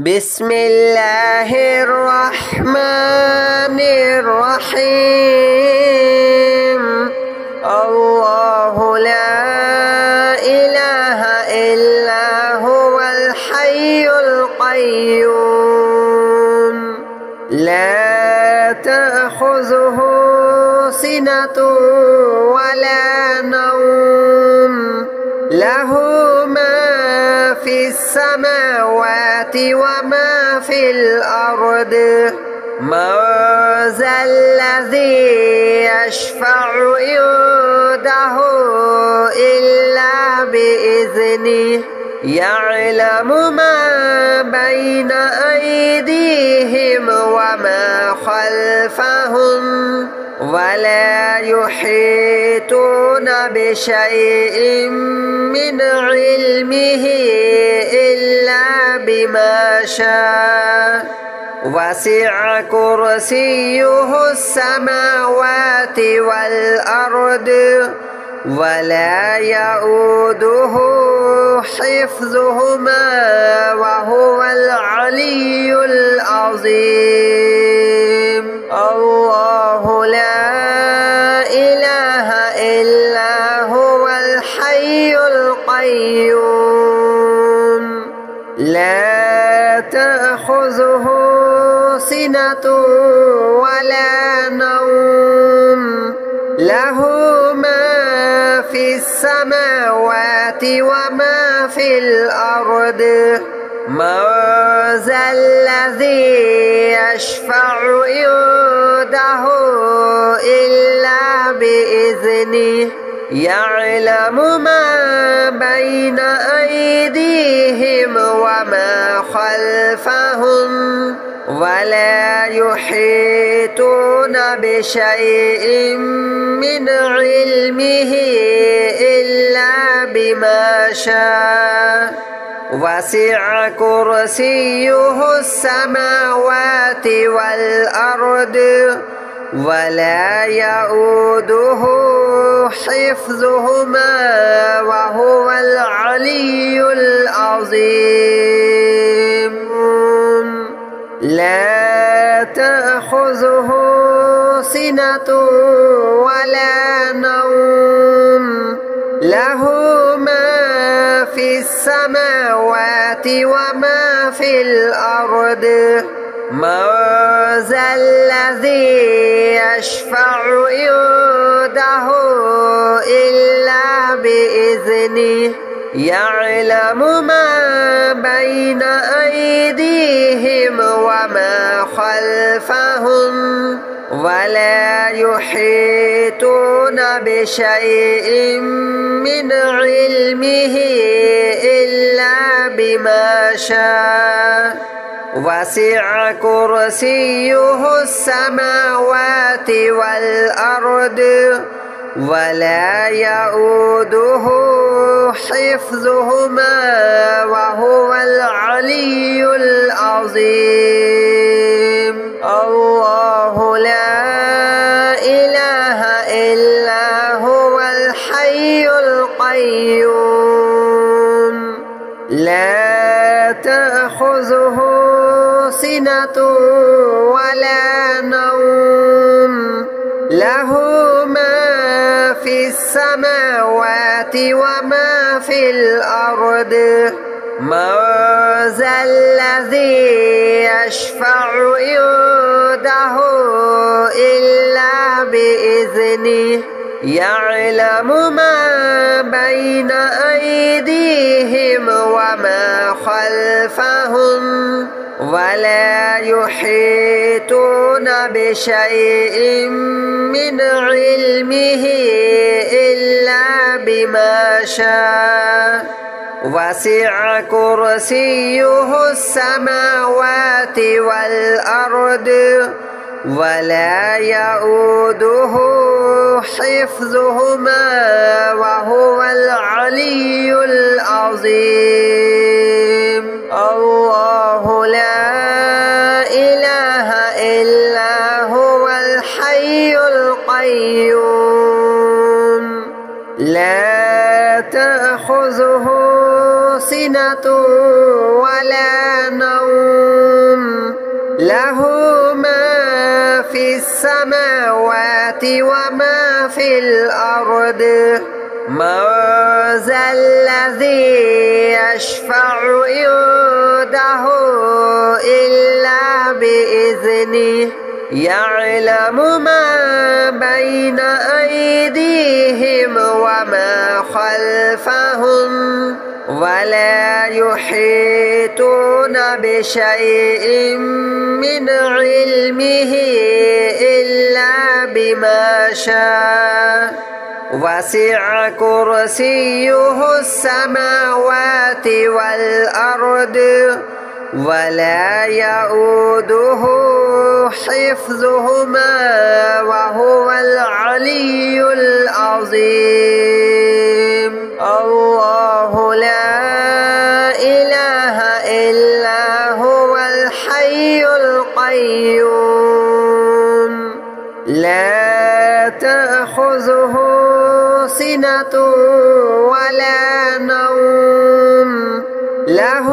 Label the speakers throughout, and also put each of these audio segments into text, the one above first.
Speaker 1: بسم الله الرحمن الرحيم. الله لا إله إلا هو الحي القيوم لا تأخذه سنة ولا نوم له ما في السماوات وما في الأرض من ذا الذي يشفع عنده إلا بإذنه يعلم ما بين أيديهم وما خلفهم ولا يحيطون بشيء من علمه إلا بما شاء وسع كرسيه السماوات والأرض ولا يؤوده حفظهما وهو العلي العظيم. الله لا إله إلا هو الحي القيوم لا تأخذه سنة ولا نوم له ما في السماوات وما في الأرض من ذا الذي يشفع عنده إلا بإذنه يعلم ما بين أيديهم وما خلفهم ولا يحيطون بشيء من علمه إلا بما شاء وسع كرسيه السماوات والأرض ولا يؤوده حفظهما وهو العلي العظيم. لا تأخذه سنة ولا نوم له ما في السماوات وما في الأرض من ذا الذي يشفع عنده إلا بإذنه يعلم ما بين أيديهم وما خلفهم ولا يحيطون بشيء من علمه إلا بما شاء وسع كرسيه السماوات والأرض ولا يؤوده حفظهما وهو العلي العظيم. الله لا إله إلا هو الحي القيوم لا تأخذه سنة ولا نوم له ما في السماوات وما في الأرض من ذا الذي يشفع عنده إلا بإذنه يعلم ما بين أيديهم وما خلفهم ولا يحيطون بشيء من علمه إلا بما شاء وسع كرسيه السماوات والأرض ولا يؤوده حفظهما وهو العلي العظيم. الله لا إله إلا هو الحي القيوم لا تأخذه سنة ولا نوم له ما في السماوات وما في الأرض من ذا الذي يشفع عنده إلا بإذنه يعلم ما بين أيديهم وما خلفهم ولا يحيطون بشيء من علمه إلا بما شاء وسع كرسيه السماوات والأرض ولا يؤوده حفظهما وهو العلي العظيم الله لا إله إلا هو الحي القيوم لا تأخذه سنة ولا نوم له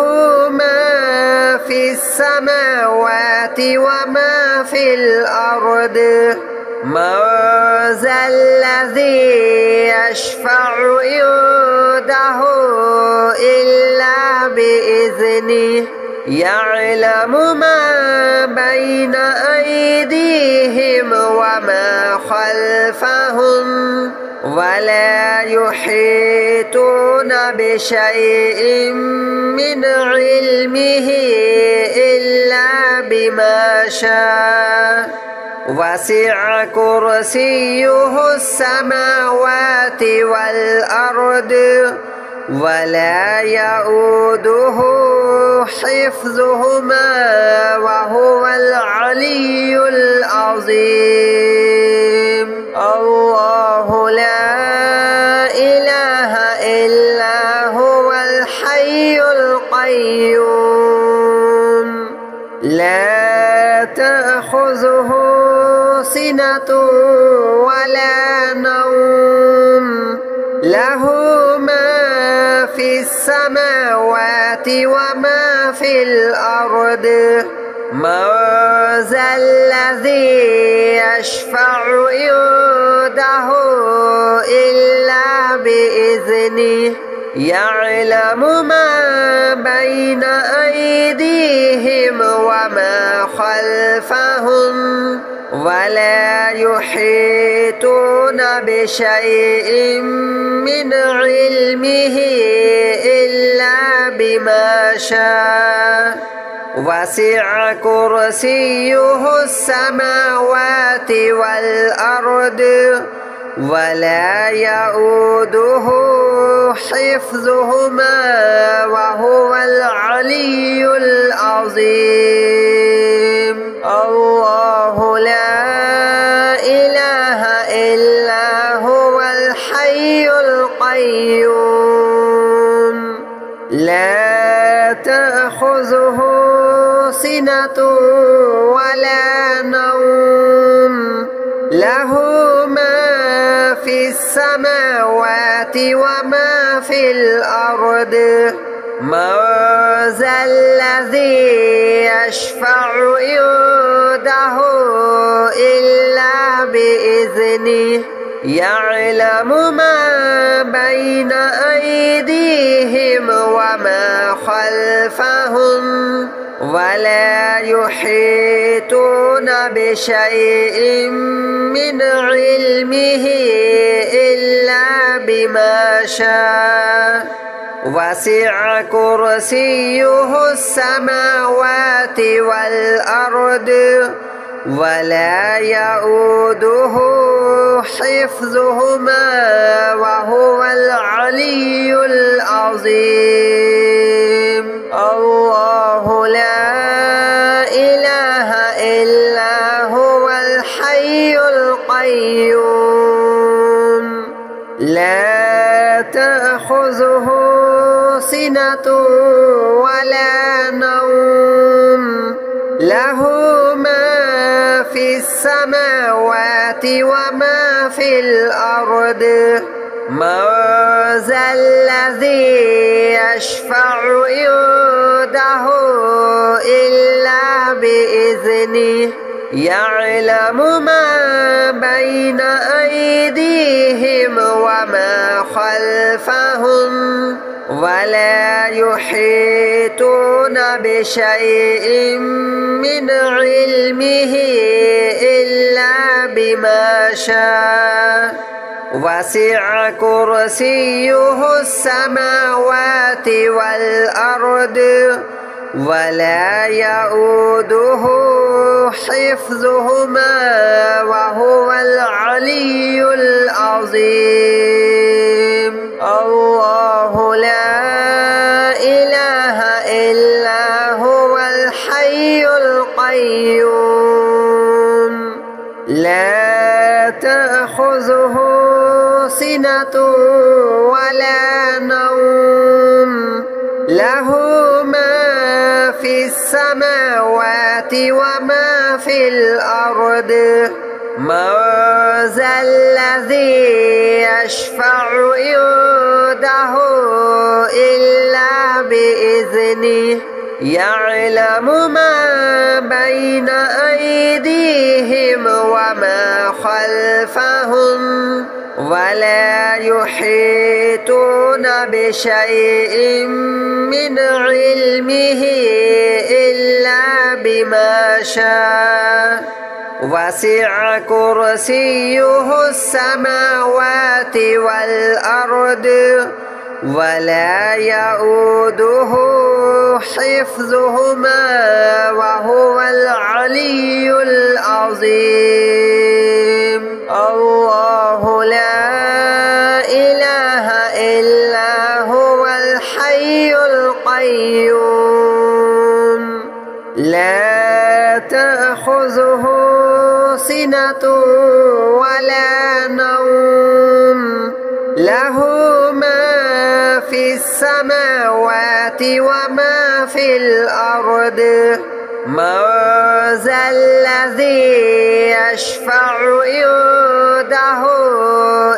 Speaker 1: ما في السماوات وما في الأرض من ذا الذي يشفع عنده إلا بإذنه يعلم ما بين أيديهم وما خلفهم ولا يحيطون بشيء من علمه إلا بما شاء وسع كرسيه السماوات والأرض ولا يؤوده حفظهما وهو العلي العظيم الله لا إله إلا هو الحي القيوم لا تأخذه سنة ولا نوم له ما في السماوات وما في الأرض من ذا الذي يشفع عنده إلا بإذنه يعلم ما بين أيديهم وما خلفهم ولا يحيطون بشيء من علمه إلا بما شاء وسع كرسيه السماوات والأرض ولا يؤوده حفظهما وهو العلي العظيم الله لا إله إلا هو الحي القيوم لا تأخذه سنة ولا نوم له ما في السماوات وما في الأرض من ذا الذي يشفع عنده إلا بإذنه يعلم ما بين أيديهم وما خلفهم ولا يحيطون بشيء من علمه إلا بما شاء وسع كرسيه السماوات والأرض ولا يؤوده حفظهما وهو العلي العظيم الله لا إله إلا هو الحي القيوم لا تأخذه سنة ولا نوم له ما في السماوات وما في الأرض من ذا الذي يشفع عنده إلا بإذنه بإذنه يعلم ما بين أيديهم وما خلفهم ولا يحيطون بشيء من علمه إلا بما شاء وسع كرسيه السماوات والأرض ولا يؤوده حفظهما وهو العلي العظيم الله لا إله إلا هو الحي القيوم لا تأخذه سنة ولا نوم له ما في السماوات وما في الأرض من ذا الذي يشفع عنده إلا بإذنه يعلم ما بين أيديهم وما خلفهم ولا يحيطون بشيء من علمه إلا بما شاء وسع كرسيه السماوات والأرض ولا يؤوده حفظهما وهو العلي العظيم الله لا إله إلا هو الحي القيوم لا تأخذه سنة ولا نوم له ما في السماوات وما في الأرض من ذا الذي يشفع عنده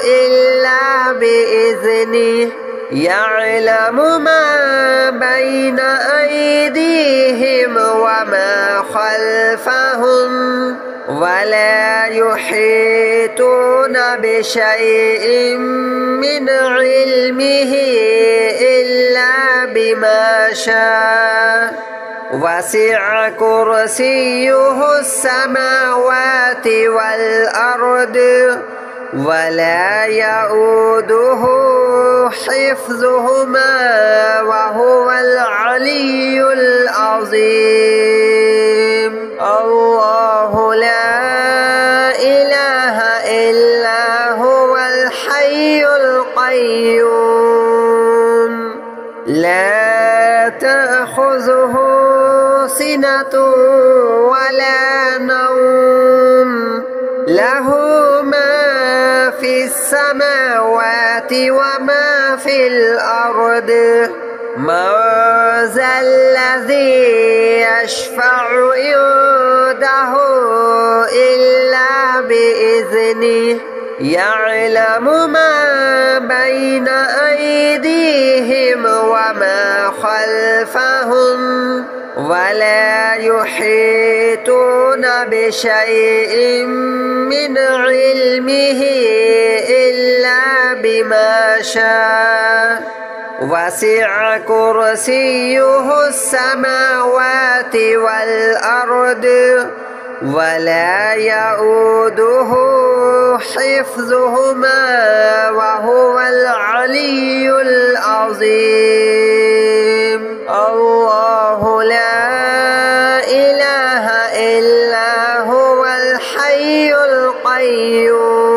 Speaker 1: إلا بإذنه يعلم ما بين أيديهم وما خلفهم ولا يحيطون بشيء من علمه إلا بما شاء وسع كرسيه السماوات والأرض ولا يؤوده حفظهما وهو العلي العظيم الله لا إله إلا هو الحي القيوم لا تأخذه سنة ولا نوم له ما في السماوات وما في الأرض من ذا الذي يشفع عنده إلا بإذنه يعلم ما بين أيديهم وما خلفهم ولا يحيطون بشيء من علمه إلا بما شاء وسع كرسيه السماوات والأرض ولا يؤوده حفظهما وهو العلي العظيم الله لا إله إلا هو الحي القيوم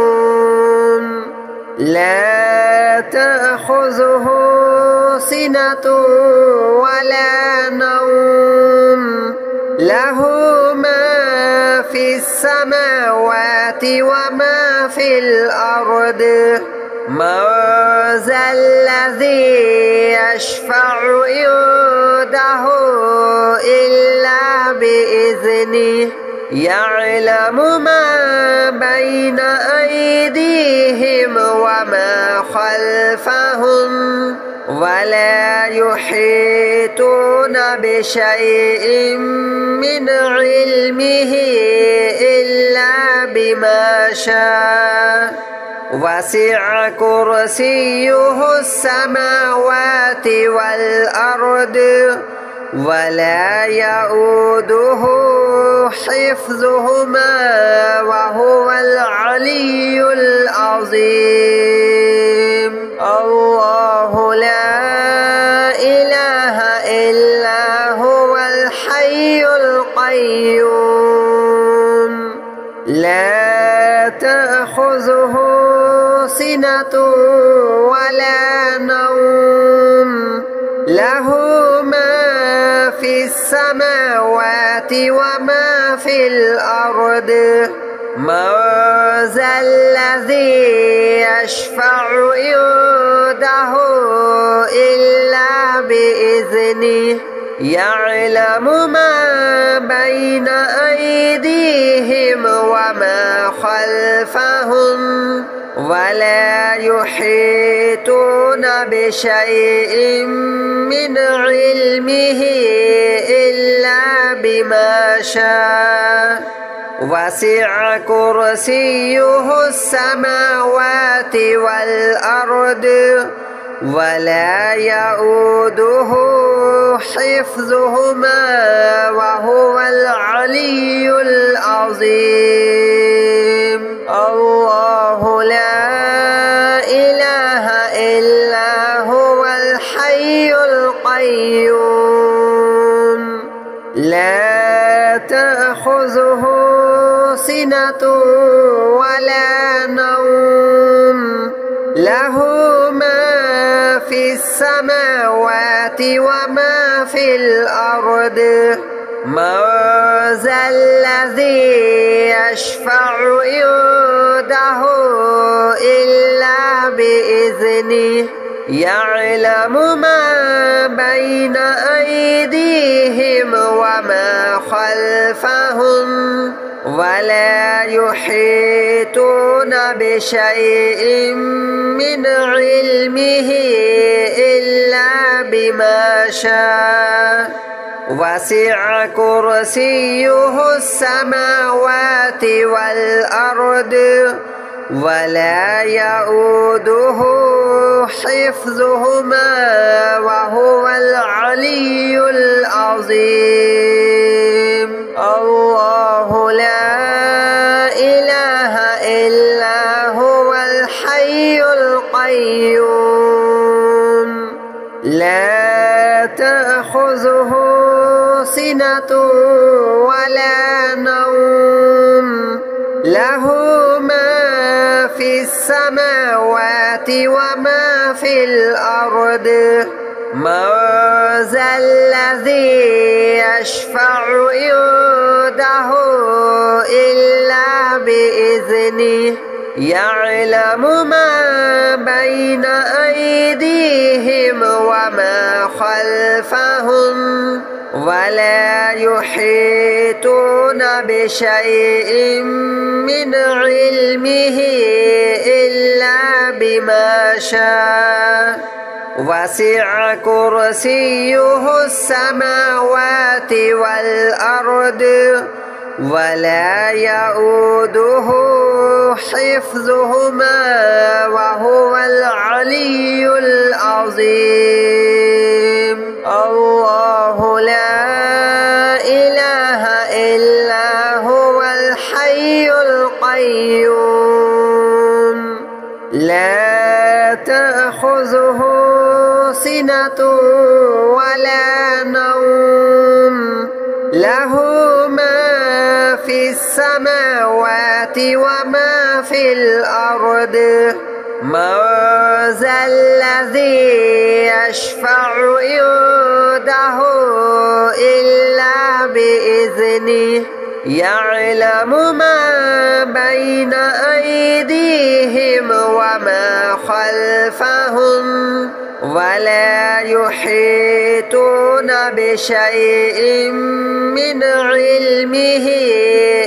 Speaker 1: لا تأخذه سنة ولا نوم له ما في السماوات وما في الأرض من ذا الذي يشفع عنده إلا بإذنه يعلم ما بين أيديهم وما خلفهم ولا يحيطون بشيء من علمه شاء وسع كرسيه السماوات والأرض ولا يؤوده حفظهما وهو العلي العظيم الله لا إله إلا هو الحي القيوم لا تأخذه سنة ولا نوم له ما في السماوات وما في الأرض من ذا الذي يشفع عنده إلا بإذنه يعلم ما بين أيديهم وما خلفهم ولا يحيطون بشيء من علمه إلا بما شاء وسع كرسيه السماوات والأرض ولا يؤوده حفظهما وهو العلي العظيم الله لا إله إلا هو الحي القيوم لا تأخذه سنة ولا نوم له ما في السماوات وما في الأرض من ذا الذي يشفع عنده إلا بإذنه يعلم ما بين أيديهم وما خلفهم ولا يحيطون بشيء من علمه إلا بما شاء وسع كرسيه السماوات والأرض ولا يؤوده حفظهما وهو العلي العظيم الله لا إله إلا هو الحي القيوم لا تأخذه سنة ولا نوم له ما في السماوات وما في الأرض من ذا الذي يشفع عنده إلا بإذنه يعلم ما بين أيديهم وما خلفهم ولا يحيطون بشيء من علمه إلا بما شاء وسع كرسيه السماوات والأرض ولا يؤوده حفظهما وهو العلي العظيم الله لا إله إلا هو الحي القيوم لا تأخذه سنة ولا نوم له ما في السماوات وما في الأرض من ذا الذي يشفع عنده إلا بإذنه يعلم ما بين أيديهم وما خلفهم ولا يحيطون بشيء من علمه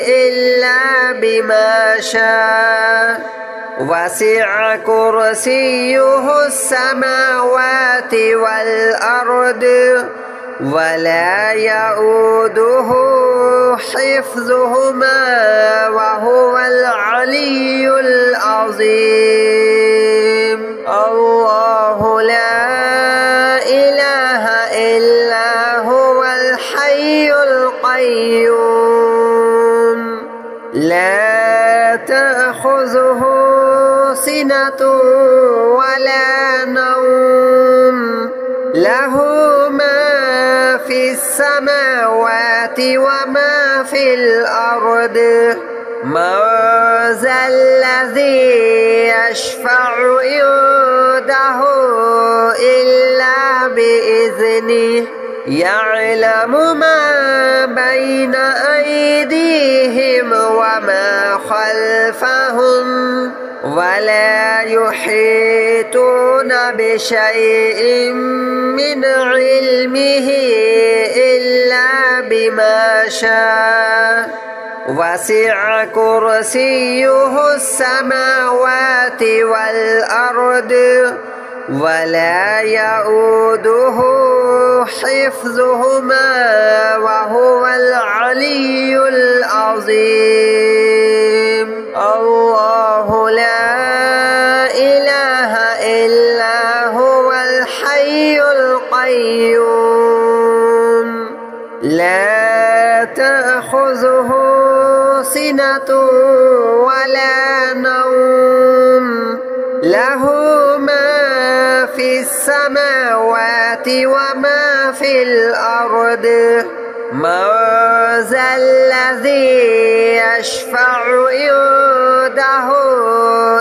Speaker 1: إلا بما شاء وسع كرسيه السماوات والأرض ولا يؤوده حفظهما وهو العلي العظيم. الله لا إله إلا هو الحي القيوم لا تأخذه سنة ولا نوم له ما في السماوات وما في الأرض. من ذا الذي يشفع عنده إلا بإذنه يعلم ما بين أيديهم وما خلفهم ولا يحيطون بشيء من علمه إلا بما شاء. وسع كرسيه السماوات والأرض ولا يؤوده حفظهما وهو العلي العظيم. الله لا إله إلا هو الحي القيوم لا تأخذه سنة ولا نوم له ما في السماوات وما في الأرض. من ذا الذي يشفع عنده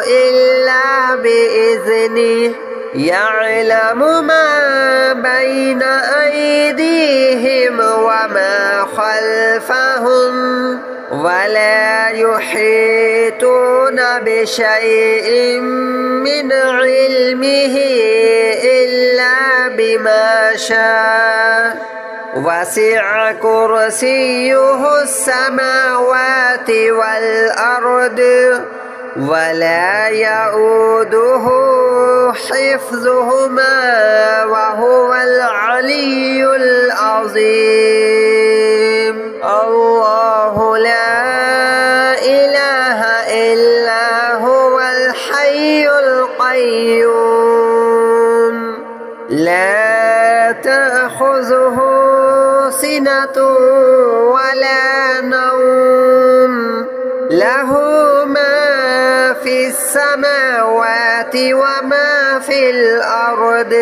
Speaker 1: إلا بإذنه يعلم ما بين أيديهم وما خلفهم ولا يحيطون بشيء من علمه إلا بما شاء. وسع كرسيه السماوات والأرض ولا يؤوده حفظهما وهو العلي العظيم. الله لا إله إلا هو الحي القيوم لا تأخذه سنة ولا نوم له ما في السماوات وما في الأرض.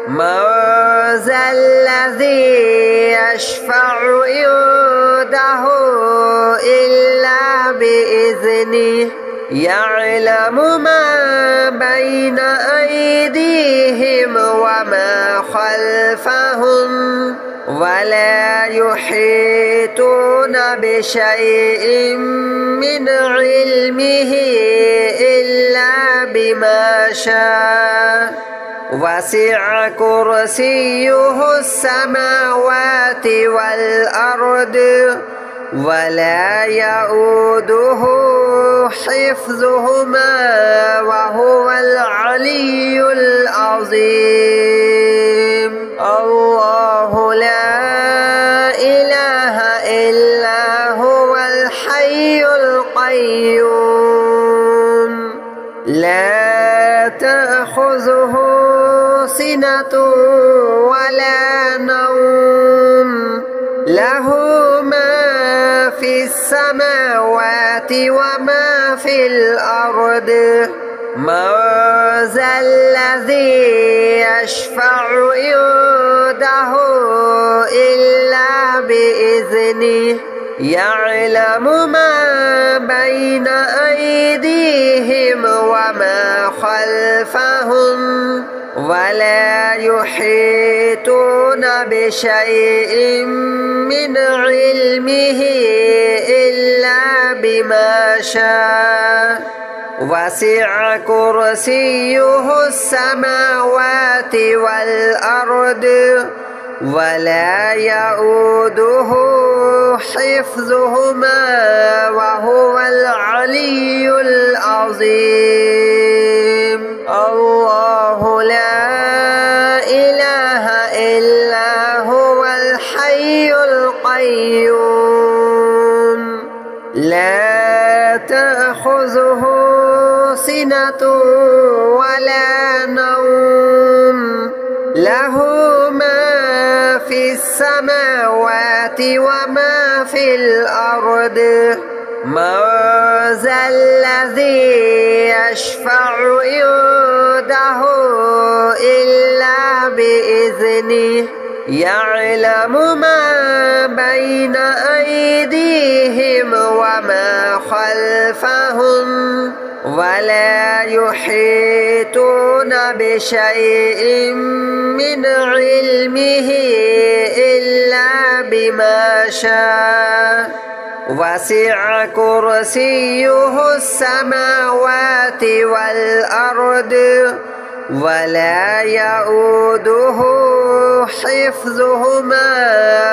Speaker 1: من ذا الذي يشفع عنده إلا بإذنه يعلم ما بين أيديهم وما خلفهم ولا يحيطون بشيء من علمه إلا بما شاء. وسع كرسيه السماوات والأرض ولا يؤوده حفظهما وهو العلي العظيم. الله لا إله إلا هو الحي القيوم لا تأخذه سنة ولا نوم له ما في السماوات وما في الأرض. من ذا الذي يشفع عنده إلا بإذنه يعلم ما بين أيديهم وما خلفهم ولا يحيطون بشيء من علمه إلا بما شاء. وسع كرسيه السماوات والأرض ولا يؤوده حفظهما وهو العلي العظيم. الله لا إله إلا هو الحي القيوم لا تأخذه سنة ولا نوم له ما في السماوات وما في الأرض من ذا الذي يشفع عنده إلا بإذنه يعلم ما بين أيديهم وما خلفهم ولا يحيطون بشيء من علمه إلا بما شاء وسع كرسيه السماوات والأرض ولا يؤوده حفظهما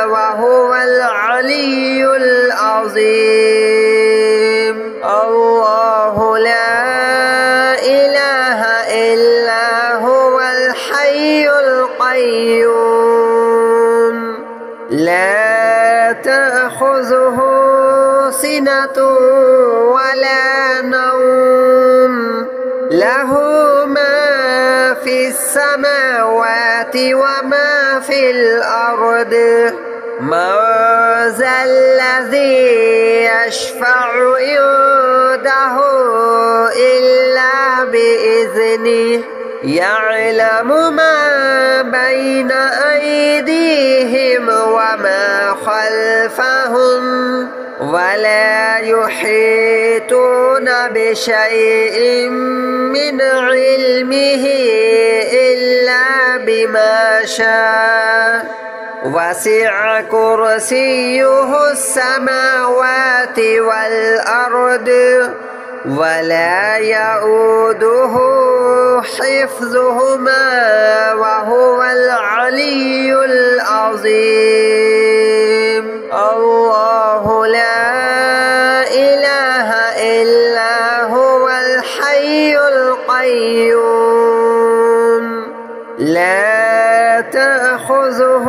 Speaker 1: وهو العلي العظيم الله لا إله إلا هو الحي القيوم لا تأخذه سنة ولا نوم له ما في السماوات وما في الأرض من ذا الذي يشفع عنده إلا بإذنه يعلم ما بين أيديهم وما خلفهم ولا يحيطون بشيء من علمه إلا بما شاء وسع كرسيه السماوات والأرض ولا يؤوده حفظهما وهو العلي العظيم الله لا إله إلا هو الحي القيوم لا تأخذه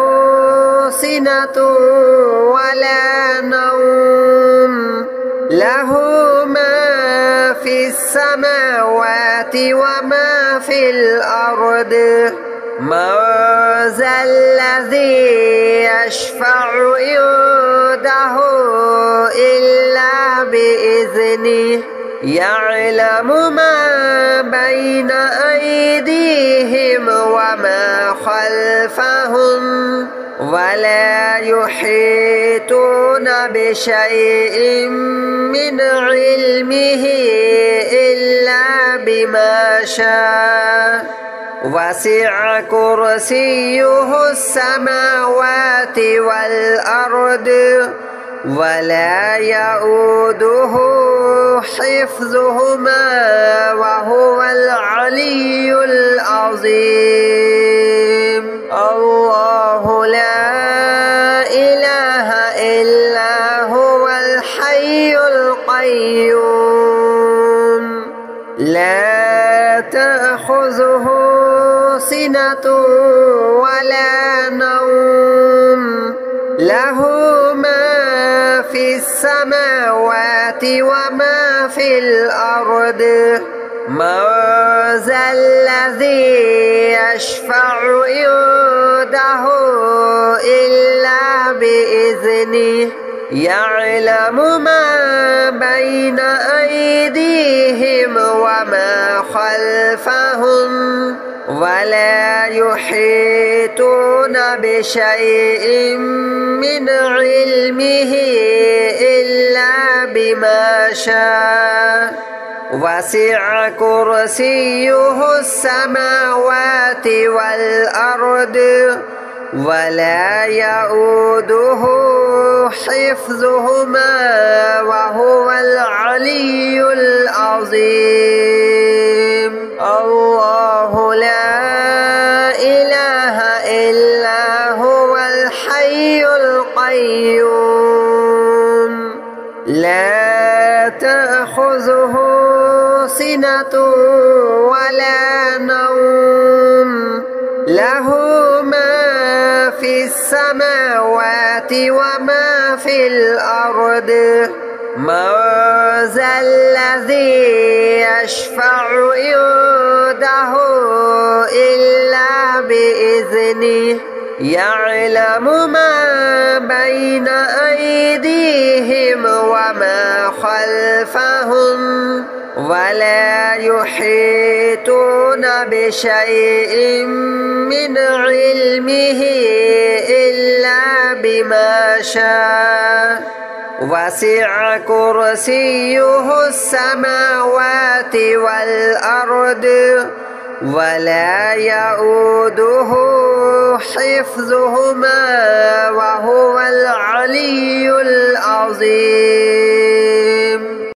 Speaker 1: سنة ولا نوم له ما في السماوات وما في الأرض من ذا الذي يشفع عنده إلا بإذنه يعلم ما بين أيديهم وما خلفهم ولا يحيطون بشيء من علمه إلا بما شاء وسع كرسيه السماوات والأرض ولا يؤوده حفظهما وهو العلي العظيم الله لا إله إلا هو الحي القيوم لا تأخذه سنة ولا نوم له ما في السماوات وما في الأرض من ذا الذي يشفع عنده إلا بإذنه يعلم ما بين أيديهم وما خلفهم ولا يحيطون بشيء من علمه إلا بما شاء وسع كرسيه السماوات والأرض ولا يؤوده حفظهما وهو العلي العظيم الله لا إله إلا هو الحي القيوم لا تأخذه سنة ولا نوم له ما في السماوات وما في الأرض من ذا الذي يشفع عنده إلا بإذنه يعلم ما بين أيديهم وما خلفهم ولا يحيطون بشيء من علمه إلا بما شاء وسع كرسيه السماوات والأرض ولا يؤوده حفظهما وهو العلي العظيم.